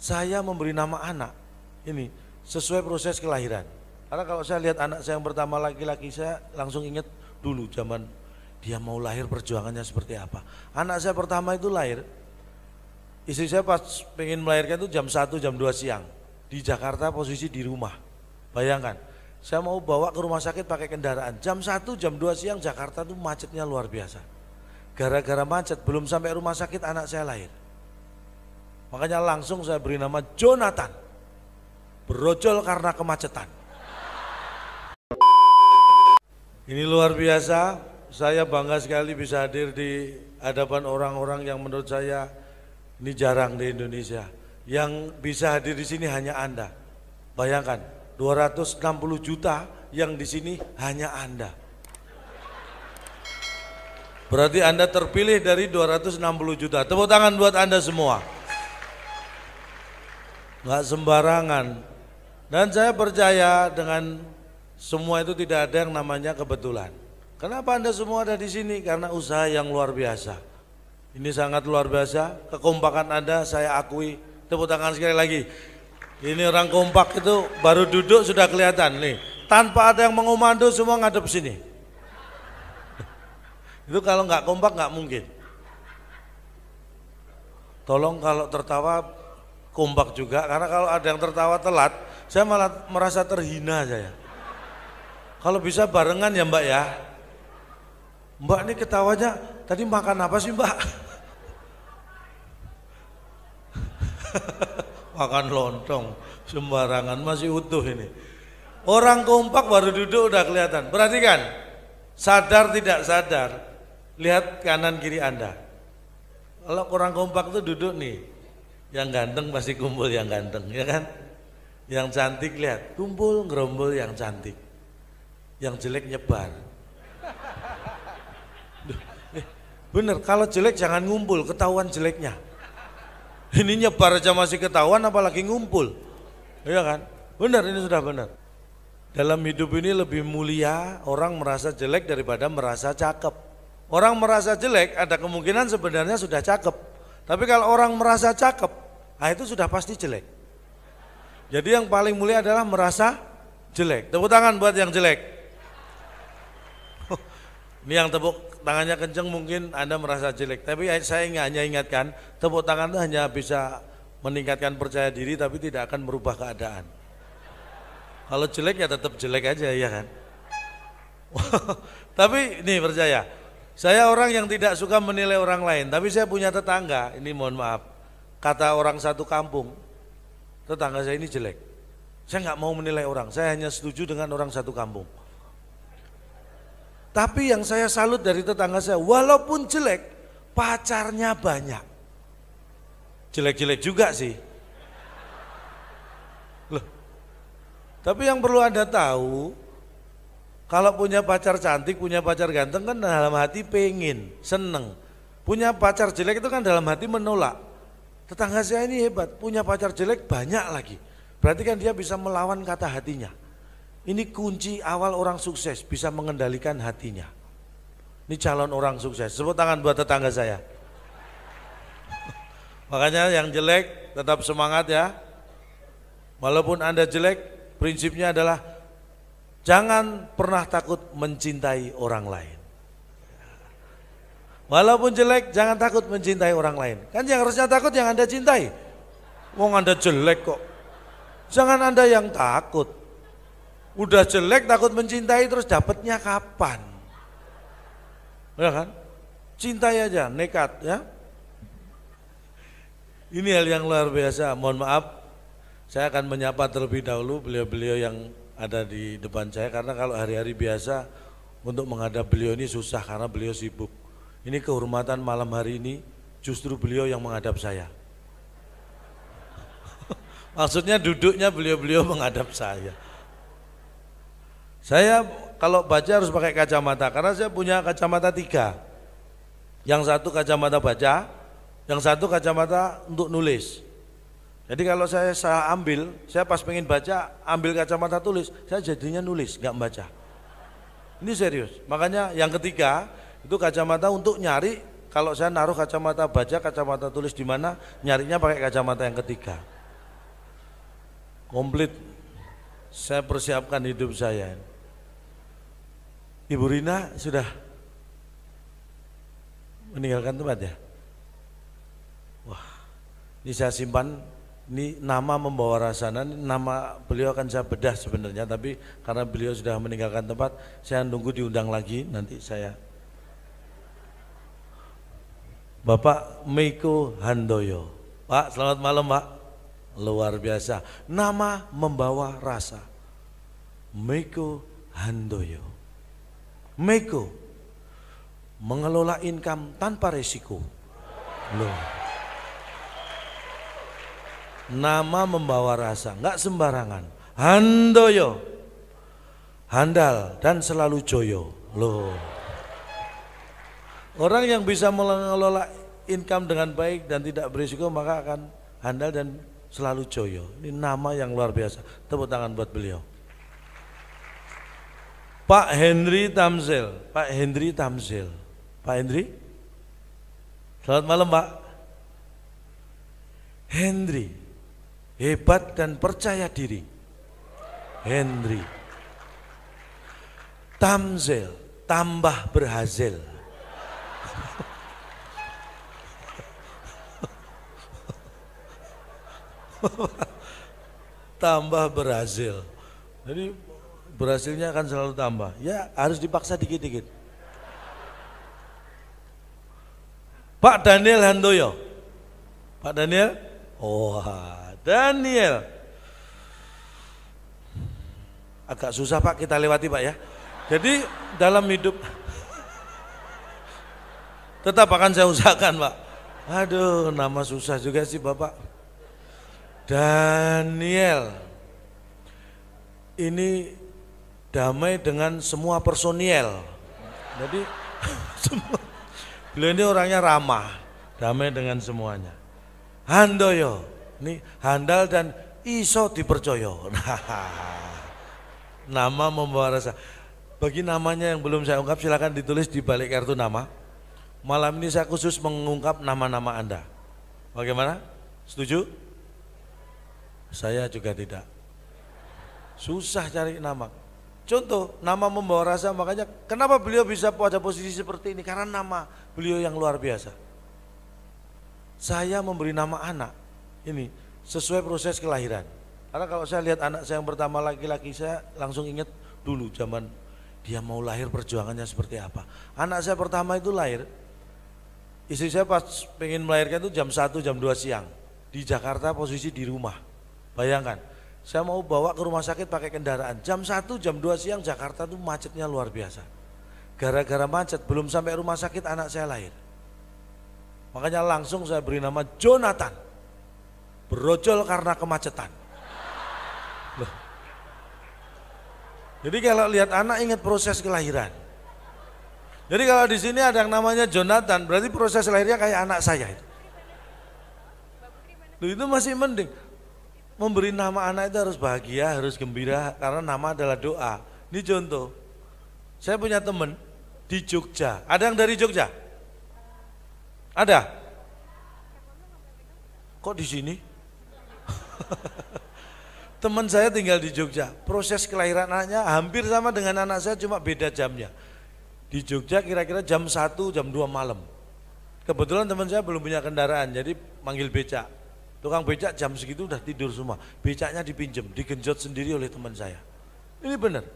saya memberi nama anak ini sesuai proses kelahiran. Karena kalau saya lihat anak saya yang pertama laki-laki, saya langsung ingat dulu zaman dia mau lahir perjuangannya seperti apa. Anak saya pertama itu lahir, istri saya pas pengen melahirkan itu jam 1, jam 2 siang. Di Jakarta posisi di rumah. Bayangkan, saya mau bawa ke rumah sakit pakai kendaraan. Jam 1, jam 2 siang Jakarta tuh macetnya luar biasa. Gara-gara macet, belum sampai rumah sakit anak saya lahir. Makanya langsung saya beri nama Jonathan. Berojol karena kemacetan. Ini luar biasa, saya bangga sekali bisa hadir di hadapan orang-orang yang menurut saya ini jarang di Indonesia. Yang bisa hadir di sini hanya Anda. Bayangkan, 260 juta yang di sini hanya Anda. Berarti Anda terpilih dari 260 juta. Tepuk tangan buat Anda semua. Nggak sembarangan. Dan saya percaya dengan semua itu tidak ada yang namanya kebetulan. Kenapa Anda semua ada di sini? Karena usaha yang luar biasa. Ini sangat luar biasa. Kekompakan Anda saya akui. Tepuk tangan sekali lagi. Ini orang kompak itu baru duduk sudah kelihatan nih. Tanpa ada yang mengomando semua ngadep sini. Itu kalau nggak kompak nggak mungkin. Tolong kalau tertawa kompak juga, karena kalau ada yang tertawa telat, saya malah merasa terhina saya. Kalau bisa barengan ya Mbak ya. Mbak ini ketawanya tadi makan apa sih Mbak? Makan lontong, sembarangan, masih utuh ini. Orang kompak baru duduk udah kelihatan. Perhatikan, sadar tidak sadar, lihat kanan kiri Anda. Kalau orang kompak itu duduk nih, yang ganteng pasti kumpul yang ganteng, ya kan? Yang cantik lihat, kumpul gerombol yang cantik. Yang jelek nyebar. Bener, kalau jelek jangan ngumpul, ketahuan jeleknya. Ini nyebar aja masih ketahuan apalagi ngumpul. Iya kan? Benar, ini sudah benar. Dalam hidup ini lebih mulia orang merasa jelek daripada merasa cakep. Orang merasa jelek ada kemungkinan sebenarnya sudah cakep. Tapi kalau orang merasa cakep, nah itu sudah pasti jelek. Jadi yang paling mulia adalah merasa jelek. Tepuk tangan buat yang jelek. Ini yang tepuk tangannya kenceng mungkin Anda merasa jelek. Tapi saya hanya ingatkan, tepuk tangan itu hanya bisa meningkatkan percaya diri tapi tidak akan merubah keadaan. Kalau jelek ya tetap jelek aja ya kan. Tapi ini percaya, saya orang yang tidak suka menilai orang lain. Tapi saya punya tetangga, ini mohon maaf, kata orang satu kampung, tetangga saya ini jelek. Saya nggak mau menilai orang, saya hanya setuju dengan orang satu kampung. Tapi yang saya salut dari tetangga saya, walaupun jelek, pacarnya banyak. Jelek-jelek juga sih. Loh. Tapi yang perlu Anda tahu, kalau punya pacar cantik, punya pacar ganteng kan dalam hati pengen, seneng. Punya pacar jelek itu kan dalam hati menolak. Tetangga saya ini hebat, punya pacar jelek banyak lagi. Berarti kan dia bisa melawan kata hatinya. Ini kunci awal orang sukses, bisa mengendalikan hatinya. Ini calon orang sukses. Tepuk tangan buat tetangga saya. Makanya yang jelek tetap semangat ya. Walaupun Anda jelek, prinsipnya adalah jangan pernah takut mencintai orang lain. Walaupun jelek, jangan takut mencintai orang lain. Kan yang harusnya takut yang Anda cintai. Wong Anda jelek kok. Jangan Anda yang takut. Udah jelek takut mencintai terus dapatnya kapan? Ya kan? Cintai aja, nekat ya. Ini hal yang luar biasa. Mohon maaf, saya akan menyapa terlebih dahulu beliau-beliau yang ada di depan saya karena kalau hari-hari biasa untuk menghadap beliau ini susah karena beliau sibuk. Ini kehormatan malam hari ini justru beliau yang menghadap saya. Maksudnya duduknya beliau-beliau menghadap saya. Saya kalau baca harus pakai kacamata karena saya punya kacamata 3. Yang satu kacamata baca, yang satu kacamata untuk nulis. Jadi kalau saya ambil, saya pas pengen baca, ambil kacamata tulis, saya jadinya nulis, nggak baca. Ini serius. Makanya yang ketiga itu kacamata untuk nyari. Kalau saya naruh kacamata baca, kacamata tulis di mana, nyarinya pakai kacamata yang ketiga. komplit. Saya persiapkan hidup saya. Ibu Rina sudah meninggalkan tempat ya? Wah, ini saya simpan. Ini nama membawa rasa. Nama beliau akan saya bedah sebenarnya, tapi karena beliau sudah meninggalkan tempat, saya nunggu diundang lagi. Nanti saya. Bapak Meiko Handoyo. Pak, selamat malam Pak. Luar biasa. Nama membawa rasa. Meiko Handoyo. Meiko mengelola income tanpa resiko. Loh. Nama membawa rasa, enggak sembarangan. Handoyo, handal dan selalu joyo. Loh. Orang yang bisa mengelola income dengan baik dan tidak berisiko maka akan handal dan selalu joyo. Ini nama yang luar biasa. Tepuk tangan buat beliau. Pak Henry Tamzil. Pak Henry Tamzil. Pak Henry, selamat malam Pak. Henry, hebat dan percaya diri. Henry Tamzil, tambah berhasil. Tambah berhasil. Jadi berhasilnya akan selalu tambah. Ya harus dipaksa dikit-dikit. Pak Daniel Handoyo. Pak Daniel? Oh, Daniel. Agak susah Pak kita lewati Pak ya. Jadi dalam hidup tetap akan saya usahakan Pak. Aduh, nama susah juga sih Bapak. Daniel. Ini damai dengan semua personil. Jadi beliau ini orangnya ramah, damai dengan semuanya. Handoyo, ini handal dan iso dipercoyo. Nama membawa rasa. Bagi namanya yang belum saya ungkap silakan ditulis di balik kartu nama. Malam ini saya khusus mengungkap nama-nama Anda. Bagaimana? Setuju? Saya juga tidak. Susah cari nama. Contoh, nama membawa rasa, makanya kenapa beliau bisa pada posisi seperti ini? Karena nama beliau yang luar biasa. Saya memberi nama anak ini sesuai proses kelahiran. Karena kalau saya lihat anak saya yang pertama laki-laki, saya langsung ingat dulu zaman dia mau lahir perjuangannya seperti apa. Anak saya pertama itu lahir, istri saya pas pengen melahirkan itu jam 1, jam 2 siang. Di Jakarta posisi di rumah. Bayangkan, saya mau bawa ke rumah sakit pakai kendaraan. Jam 1, jam 2 siang Jakarta itu macetnya luar biasa. Gara-gara macet, belum sampai rumah sakit anak saya lahir. Makanya langsung saya beri nama Jonathan. Berojol karena kemacetan. Loh. Jadi kalau lihat anak ingat proses kelahiran. Jadi kalau di sini ada yang namanya Jonathan, berarti proses lahirnya kayak anak saya itu. Loh, itu masih mending. Memberi nama anak itu harus bahagia, harus gembira, karena nama adalah doa. Ini contoh, saya punya teman di Jogja. Ada yang dari Jogja? Ada? Kok di sini? Teman saya tinggal di Jogja. Proses kelahiran anaknya hampir sama dengan anak saya, cuma beda jamnya. Di Jogja kira-kira jam 1, jam 2 malam. Kebetulan teman saya belum punya kendaraan, jadi manggil becak. Tukang becak jam segitu udah tidur semua. Becaknya dipinjem, digenjot sendiri oleh teman saya. Ini benar.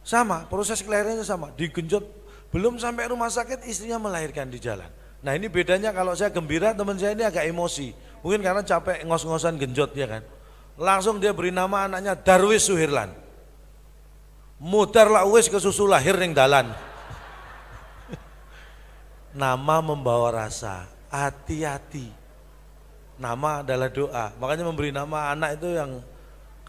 Sama, proses kelahirannya sama. Digenjot, belum sampai rumah sakit istrinya melahirkan di jalan. Nah ini bedanya kalau saya gembira, teman saya ini agak emosi. Mungkin karena capek ngos-ngosan genjot ya kan. Langsung dia beri nama anaknya Darwis Suhirlan. Mudar lah wis kesusu lahir ning dalan. Nama membawa rasa, hati-hati. Nama adalah doa, makanya memberi nama anak itu yang,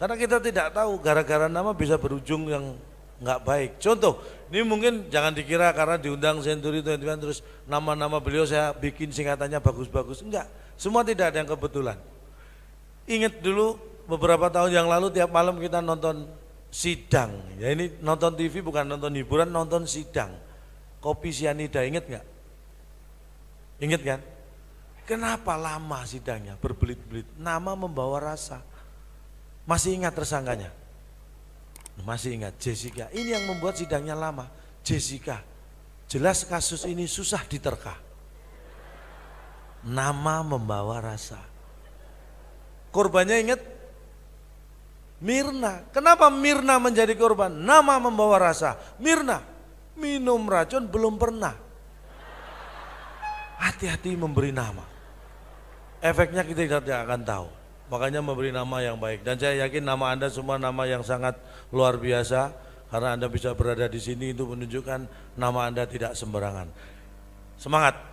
karena kita tidak tahu gara-gara nama bisa berujung yang nggak baik. Contoh, ini mungkin jangan dikira karena diundang Century 21 terus nama-nama beliau saya bikin singkatannya bagus-bagus, enggak, semua tidak ada yang kebetulan. Ingat dulu beberapa tahun yang lalu tiap malam kita nonton sidang, ya ini nonton TV bukan nonton hiburan, nonton sidang, kopi sianida, ingat nggak? Ingat kan? Kenapa lama sidangnya, berbelit-belit? Nama membawa rasa. Masih ingat tersangkanya? Masih ingat, Jessica. Ini yang membuat sidangnya lama. Jessica, jelas kasus ini susah diterka. Nama membawa rasa. Korbannya ingat? Mirna. Kenapa Mirna menjadi korban? Nama membawa rasa. Mirna minum racun belum pernah. Hati-hati memberi nama. Efeknya kita tidak akan tahu. Makanya memberi nama yang baik. Dan saya yakin nama Anda semua nama yang sangat luar biasa. Karena Anda bisa berada di sini itu menunjukkan nama Anda tidak sembarangan. Semangat.